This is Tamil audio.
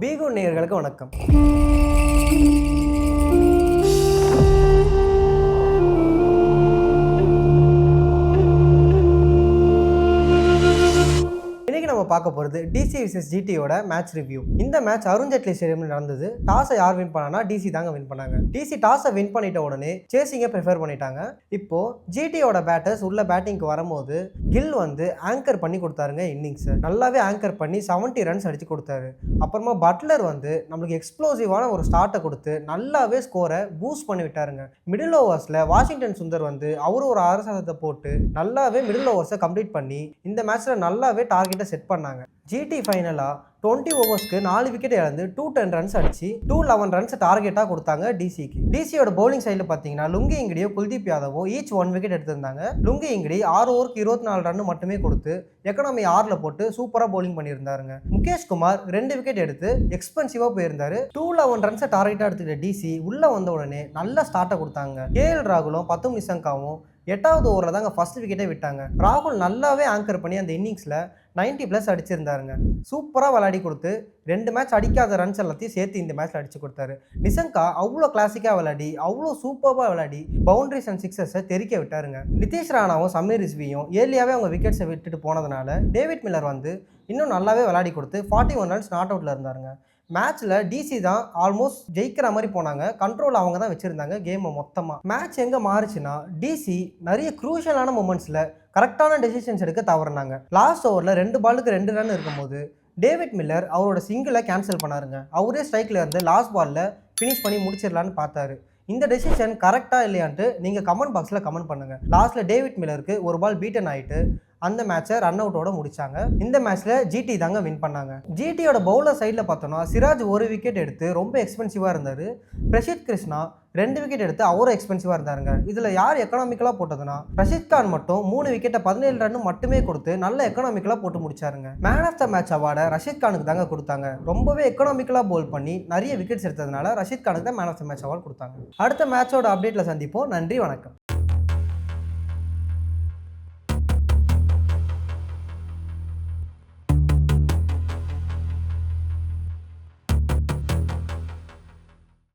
பீகோ நேயர்களுக்கு வணக்கம். இன்னைக்கு நம்ம பார்க்க போகிறது டிசி vs ஜிடியோட மேட்ச் ரிவ்யூ. இந்த மேட்ச் அருண் ஜெட்லி ஸ்டேடியமில் நடந்தது. டாஸை யார் வின் பண்ணானா டிசி தாங்க வின் பண்ணாங்க. டிசி டாஸை வின் பண்ணிட்ட உடனே சேசிங்கை ப்ரிஃபர் பண்ணிட்டாங்க. இப்போ ஜிடியோட பேட்டர்ஸ் உள்ள பேட்டிங்க்கு வரும்போது கில் வந்து ஆங்கர் பண்ணி கொடுத்தாருங்க. இன்னிங்ஸ் நல்லாவே ஆங்கர் பண்ணி 70 ரன்ஸ் அடிச்சு கொடுத்தாரு. அப்புறமா பட்லர் வந்து நம்மளுக்கு எக்ஸ்ப்ளோசிவான ஒரு ஸ்டார்ட்டை கொடுத்து நல்லாவே ஸ்கோரை பூஸ்ட் பண்ணி விட்டாருங்க. மிடில் ஓவர்ஸில் வாஷிங்டன் சுந்தர் வந்து அவரு ஒரு அரசத்தை போட்டு நல்லாவே மிடில் ஓவர்ஸை கம்ப்ளீட் பண்ணி இந்த மேட்ச்சில் நல்லாவே டார்கெட்டை செட் பண்ணாங்க. ஜிடி ஃபைனலாக 20 ஓவர்ஸ்க்கு 4 விக்கெட் இழந்து 210 ரன்ஸ் அடிச்சு 211 ரன்ஸ் டார்கெட்டாக கொடுத்தாங்க டிசிக்கு. டிசியோட பவுலிங் சைடில் பார்த்தீங்கன்னா லுங்கி இங்கடியோ குல்தீப் யாதவோ ஈச் 1 விக்கெட் எடுத்திருந்தாங்க. லுங்கி இங்கடி 6 ஓவருக்கு 24 ரன் மட்டுமே கொடுத்து எக்கனாமி 6ல் போட்டு சூப்பராக பவுலிங் பண்ணியிருந்தாருங்க. முகேஷ் குமார் 2 விக்கெட் எடுத்து எக்ஸ்பென்சிவாக போயிருந்தாரு. 211 ரன்ஸை டார்கெட்டாக எடுத்துக்கிட்ட டிசி உள்ளே வந்த உடனே நல்ல ஸ்டார்ட்டை கொடுத்தாங்க. கேஎல் ராகுலும் 10 நிசங்காவும் 8வது ஓவரில் தாங்க ஃபர்ஸ்ட் விக்கெட்டே விட்டாங்க. ராகுல் நல்லாவே ஆங்கர் பண்ணி அந்த இன்னிங்ஸில் 90+ அடிச்சிருந்தாருங்க. சூப்பராக விளையாடி கொடுத்து 2 மேட்ச் அடிக்காத ரன்ஸ் எல்லாத்தையும் சேர்த்து இந்த மேட்ச்சில் அடிச்சு கொடுத்தாரு. நிசங்கா அவ்வளோ கிளாசிக்காக விளையாடி அவ்வளோ சூப்பராக விளையாடி பவுண்டரிஸ் அண்ட் சிக்ஸஸை தெறிக்க விட்டாருங்க. நிதிஷ் ராணாவும் சமீர் ரிஸ்வியும் ஏர்லியாகவே அவங்க விக்கெட்ஸை விட்டுட்டு போனதுனால டேவிட் மில்லர் வந்து இன்னும் நல்லாவே விளையாடி கொடுத்து 41 ரன்ஸ் நாட் அவுட்டில் இருந்தாருங்க. மேட்ச்சில் டிசி தான் ஆல்மோஸ்ட் ஜெயிக்கிற மாதிரி போனாங்க. கண்ட்ரோல் அவங்க தான் வச்சுருந்தாங்க கேமை மொத்தமாக. மேட்ச் எங்கே மாறுச்சுன்னா டிசி நிறைய க்ரூஷியலான மூமெண்ட்ஸில் கரெக்டான டெசிஷன்ஸ் எடுக்க தவறுனாங்க. லாஸ்ட் ஓவரில் 2 பாலுக்கு 2 ரன் இருக்கும்போது டேவிட் மில்லர் அவரோட சிங்கிளை கேன்சல் பண்ணாருங்க. அவரே ஸ்ட்ரைக்கில் இருந்து லாஸ்ட் பாலில் ஃபினிஷ் பண்ணி முடிச்சிடலான்னு பார்த்தாரு. இந்த டெசிஷன் கரெக்டாக இல்லையான்ட்டு நீங்கள் கமெண்ட் பாக்ஸில் கமெண்ட் பண்ணுங்கள். லாஸ்ட்டில் டேவிட் மில்லருக்கு ஒரு பால் பீட்டன் ஆகிட்டு அந்த மேட்சை ரன் அவுட்டோட முடிச்சாங்க. இந்த மேட்ச்சில் ஜிடி தாங்க வின் பண்ணாங்க. ஜிடியோட பவுலர் சைடில் பார்த்தோன்னா சிராஜ் 1 விக்கெட் எடுத்து ரொம்ப எக்ஸ்பென்சிவாக இருந்தார். பிரசித் கிருஷ்ணா 2 விக்கெட் எடுத்து அவரும் எக்ஸ்பென்சிவாக இருந்தாருங்க. இதில் யார் எக்கனாமிக்கலாக போட்டதுன்னா ரஷித் கான் மட்டும் 3 விக்கெட்டை 17 ரன் மட்டுமே கொடுத்து நல்ல எக்கனாமிக்கலாக போட்டு முடிச்சாருங்க. மேன் ஆஃப் த மேட்ச் அவார்டை ரஷித் கானுக்கு தாங்க கொடுத்தாங்க. ரொம்பவே எக்கனாமிக்கலாக பவுல் பண்ணி நிறைய விக்கெட்ஸ் எடுத்ததுனால ரஷித் கானுக்கு தான் man of the match award கொடுத்தாங்க. அடுத்த மேட்சோட அப்டேட்டில் சந்திப்போம். நன்றி, வணக்கம்.